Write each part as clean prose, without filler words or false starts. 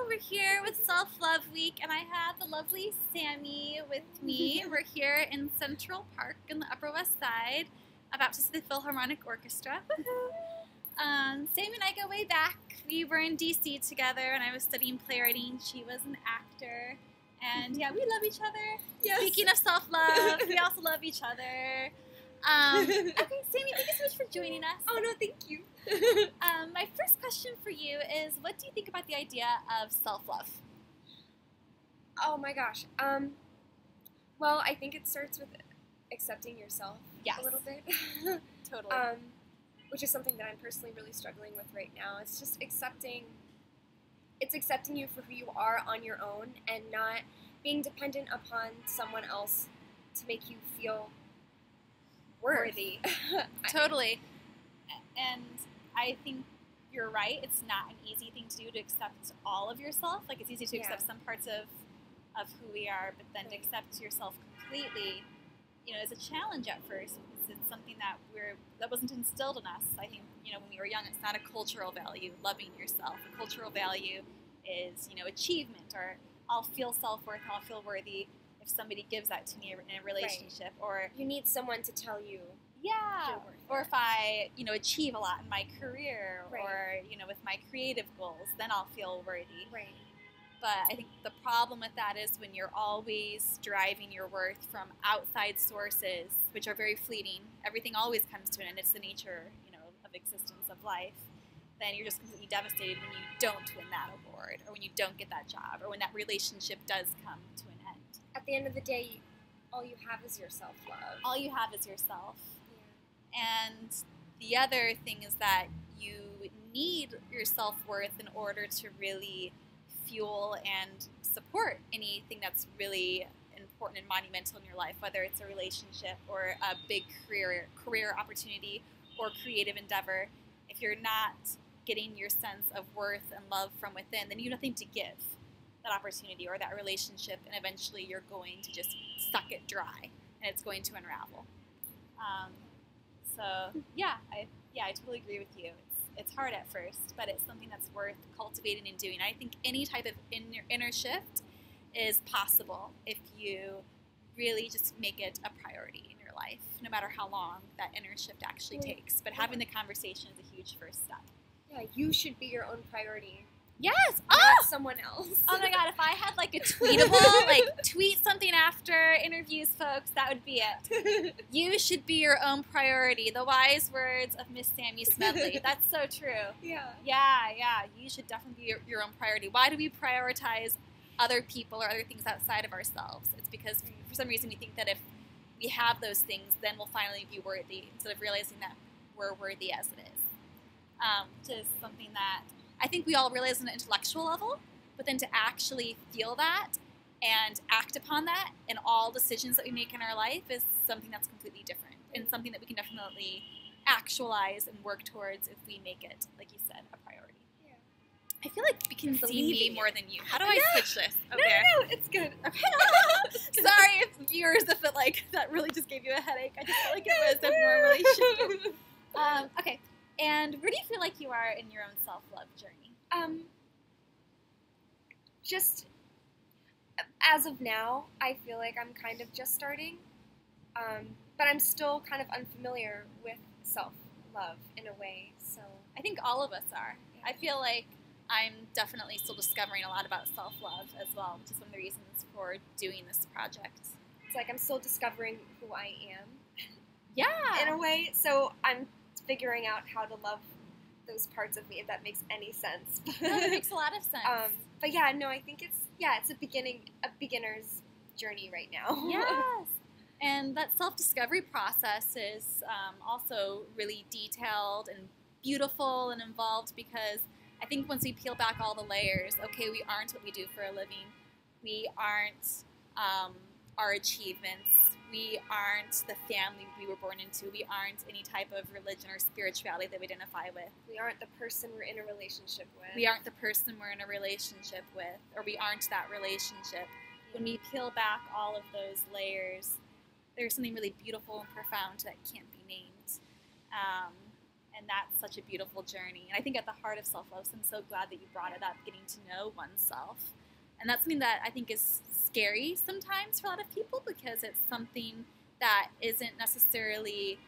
we're here with Self-Love Week, and I have the lovely Sammy with me. We're here in Central Park in the Upper West Side, about to see the Philharmonic Orchestra. Sammy and I go way back. We were in DC together, and I was studying playwriting. She was an actor, and yeah, we love each other. Yes. Speaking of self-love, we also love each other. Okay, Sammy, thank you so much for joining us. Oh, no, thank you. My first question for you is, what do you think about the idea of self-love? Oh my gosh. Well, I think it starts with accepting yourself Yes. a little bit. Totally. Which is something that I'm personally really struggling with right now. It's just accepting you for who you are on your own and not being dependent upon someone else to make you feel worthy. Totally. And I think you're right. It's not an easy thing to do to accept all of yourself. Like, it's easy to accept some parts of who we are, but then to accept yourself completely, is a challenge at first. It's something that wasn't instilled in us. I think, when we were young, it's not a cultural value, loving yourself. A cultural value is, achievement, or I'll feel self-worth, I'll feel worthy if somebody gives that to me in a relationship. Right. Or you need someone to tell you. yeah, or if I, achieve a lot in my career, Right. or, with my creative goals, then I'll feel worthy. Right. But I think the problem with that is when you're always deriving your worth from outside sources, which are very fleeting. Everything always comes to an end. It's the nature, of existence of life. Then you're just completely devastated when you don't win that award, or when you don't get that job, or when that relationship does come to an end. At the end of the day, all you have is your self-love. All you have is yourself. Yeah. And the other thing is that you need your self-worth in order to really fuel and support anything that's really important and monumental in your life, whether it's a relationship or a big career opportunity or creative endeavor. If you're not getting your sense of worth and love from within, then you have nothing to give that opportunity or that relationship, and eventually you're going to just suck it dry, and it's going to unravel. I totally agree with you. It's hard at first, but it's something that's worth cultivating and doing. I think any type of inner shift is possible if you really just make it a priority in your life, no matter how long that inner shift actually takes. But having the conversation is a huge first step. Yeah, you should be your own priority. Yes! Not someone else. Oh my god, if I had like a tweetable, tweet something after interviews, folks, that would be it. You should be your own priority. The wise words of Miss Sammy Smedley. That's so true. Yeah. Yeah. You should definitely be your own priority. Why do we prioritize other people or other things outside of ourselves? It's because for some reason we think that if we have those things, then we'll finally be worthy, instead of realizing that we're worthy as it is. Which is something that I think we all realize on an intellectual level, but then to actually feel that and act upon that in all decisions that we make in our life is something that's completely different, and something that we can definitely actualize and work towards if we make it, like you said, a priority. Yeah. I feel like we can see me more than you. How do I switch this? No, it's good. Okay. Sorry if viewers, if that really just gave you a headache. I just felt like it was abnormally should. Okay. And where do you feel like you are in your own self-love journey? Just as of now, I feel like I'm kind of just starting, but I'm still kind of unfamiliar with self-love in a way. So I think all of us are. Yeah. I feel like I'm definitely still discovering a lot about self-love as well, which is one of the reasons for doing this project. it's like I'm still discovering who I am. Yeah. In a way, so I'm figuring out how to love those parts of me, if that makes any sense. No, that makes a lot of sense. But yeah, no, I think it's a beginner's journey right now. Yes. And that self-discovery process is also really detailed and beautiful and involved, because I think once we peel back all the layers, okay, we aren't what we do for a living. We aren't our achievements. We aren't the family we were born into. We aren't any type of religion or spirituality that we identify with. We aren't the person we're in a relationship with. We aren't the person we're in a relationship with, or we aren't that relationship. When we peel back all of those layers, there's something really beautiful and profound that can't be named. And that's such a beautiful journey. And I think at the heart of self-love, so I'm so glad that you brought it up, getting to know oneself. And that's something that I think is scary sometimes for a lot of people, because it's something that isn't necessarily,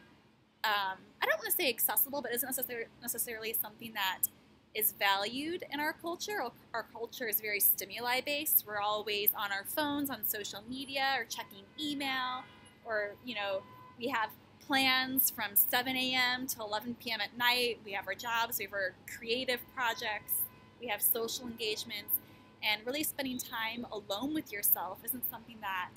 I don't want to say accessible, but isn't necessarily something that is valued in our culture. Our culture is very stimuli-based. We're always on our phones, on social media, or checking email, or, we have plans from 7 a.m. to 11 p.m. at night. We have our jobs, we have our creative projects, we have social engagements, and really spending time alone with yourself isn't something that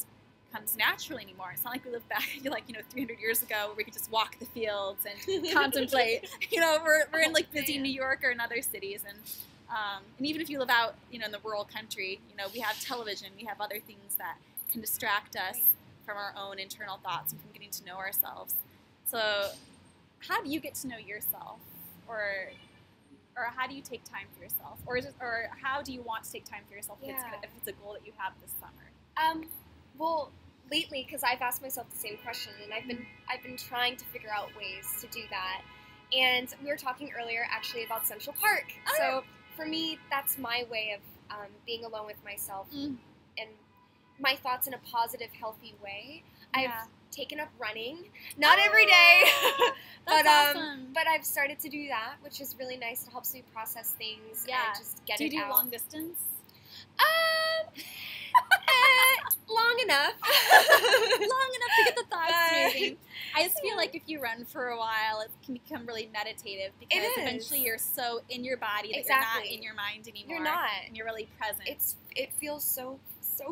comes naturally anymore. It's not like we live back, 300 years ago, where we could just walk the fields and contemplate. We're in busy New York or in other cities, and even if you live out, in the rural country, we have television, we have other things that can distract us from our own internal thoughts and from getting to know ourselves. So how do you get to know yourself, or how do you take time for yourself, or how do you want to take time for yourself if it's a goal that you have this summer? Well, lately, because I've asked myself the same question, and I've been trying to figure out ways to do that. And we were talking earlier actually about Central Park. So for me, that's my way of being alone with myself and my thoughts in a positive, healthy way. I've taken up running, not every day, but awesome. But I've started to do that, which is really nice. It helps me process things and just get it out. Do you do long distance? Long enough. Long enough to get the thoughts moving. I just feel like if you run for a while, it can become really meditative, because eventually you're so in your body that you're not in your mind anymore. You're not. And you're really present. It feels so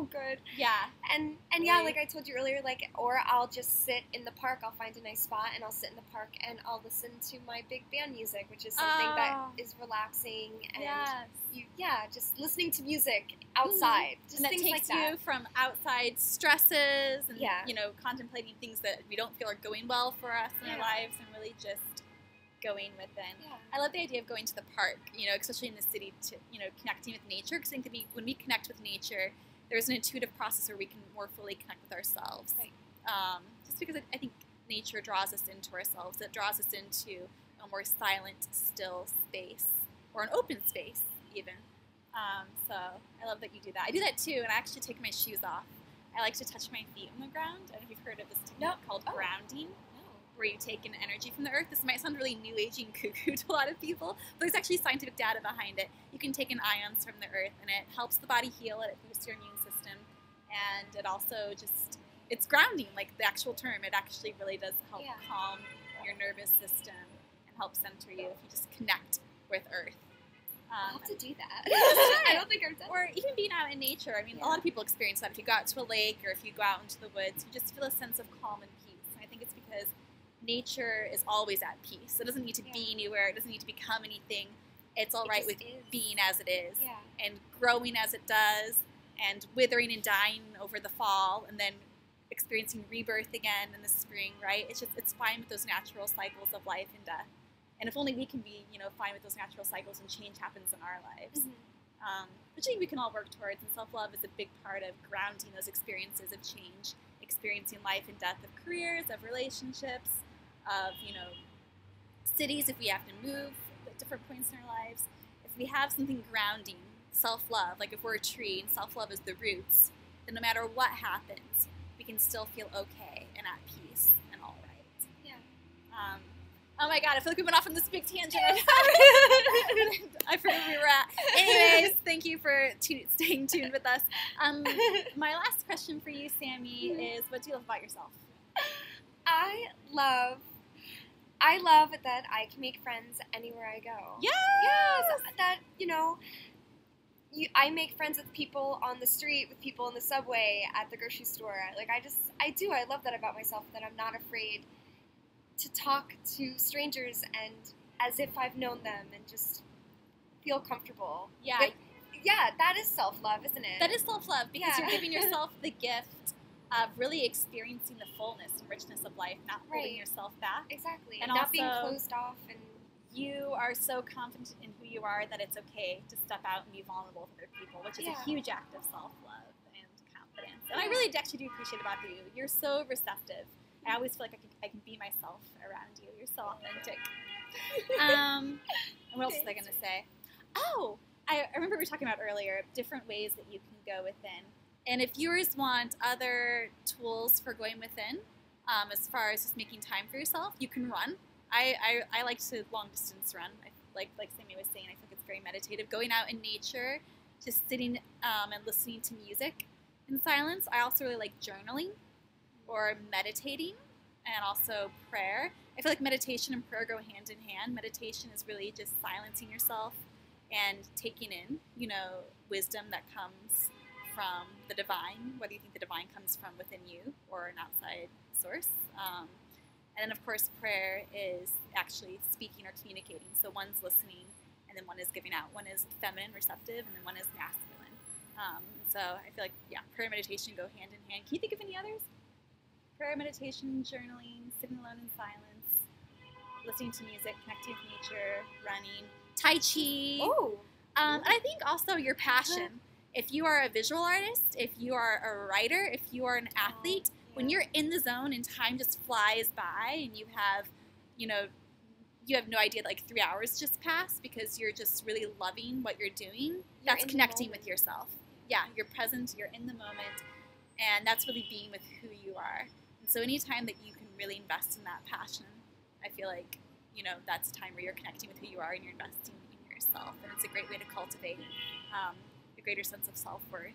good. Yeah. And yeah, like I told you earlier, or I'll just sit in the park. I'll find a nice spot and I'll sit in the park and I'll listen to my big band music, which is something that is relaxing, and just listening to music outside. Just and that things takes like that. you from outside stresses and contemplating things that we don't feel are going well for us in our lives, and really just going within. Yeah. I love the idea of going to the park, especially in the city, to connecting with nature, because I think that when we connect with nature, there's an intuitive process where we can more fully connect with ourselves. Right. Just because I think nature draws us into ourselves. It draws us into a more silent, still space, or an open space, even. So I love that you do that. I do that too, and I actually take my shoes off. I like to touch my feet on the ground. I don't know if you've heard of this technique called grounding, where you take in energy from the earth. This might sound really new agey and cuckoo to a lot of people, but there's actually scientific data behind it. You can take in ions from the earth, and it helps the body heal, it boosts your immune system, and it also it's grounding, like the actual term. It actually really does help calm your nervous system and help center you if you just connect with earth. I'll have to do that. I don't think I've done Or even being out in nature. I mean, a lot of people experience that. If you go out to a lake, or if you go out into the woods, you just feel a sense of calm and peace. And I think it's because nature is always at peace. It doesn't need to be anywhere. It doesn't need to become anything. It's all right with being as it is, and growing as it does, and withering and dying over the fall, and then experiencing rebirth again in the spring, right? It's fine with those natural cycles of life and death. And if only we can be, fine with those natural cycles, and change happens in our lives. Which I think we can all work towards, and self-love is a big part of grounding those experiences of change, experiencing life and death of careers, of relationships, of, cities if we have to move at different points in our lives. If we have something grounding, self-love, like if we're a tree and self-love is the roots, then no matter what happens, we can still feel okay and at peace and all right. Yeah. Oh my god, I feel like we went off on this big tangent. I forget where we were at. Anyways, thank you for staying tuned with us. My last question for you, Sammy, is what do you love about yourself? I love that I can make friends anywhere I go. Yes! That, I make friends with people on the street, with people in the subway, at the grocery store. I love that about myself, that I'm not afraid to talk to strangers and as if I've known them, and just feel comfortable. Yeah. That is self-love, isn't it? That is self-love, because you're giving yourself the gift of really experiencing the fullness and richness of life, not holding yourself back. Exactly. And not also, being closed off. And you are so confident in who you are that it's okay to step out and be vulnerable with other people, which is a huge act of self-love and confidence. And I really actually do appreciate about you. You're so receptive. I always feel like I can be myself around you. You're so authentic. And what else was I going to say? Oh, I remember we were talking about earlier different ways that you can go within. And if viewers want other tools for going within, as far as just making time for yourself, you can run. I like to long distance run. Like Sammy was saying, I think it's very meditative. Going out in nature, just sitting and listening to music in silence. I also really like journaling or meditating, and also prayer. I feel like meditation and prayer go hand in hand. Meditation is really just silencing yourself and taking in, wisdom that comes from the divine, whether you think the divine comes from within you or an outside source. And then, of course, prayer is actually speaking or communicating. So one's listening, and then one is giving out. One is feminine, receptive, and then one is masculine. So I feel like, prayer and meditation go hand in hand. Can you think of any others? Prayer, meditation, journaling, sitting alone in silence, listening to music, connecting with nature, running, Tai Chi. Oh. And I think also your passion. If you are a visual artist, if you are a writer, if you are an athlete, when you're in the zone and time just flies by and you have no idea, like 3 hours just passed because you're just really loving what you're doing, that's connecting with yourself. Yeah, you're present, you're in the moment, and that's really being with who you are. And so anytime that you can really invest in that passion, I feel like, that's a time where you're connecting with who you are and you're investing in yourself. And it's a great way to cultivate a greater sense of self-worth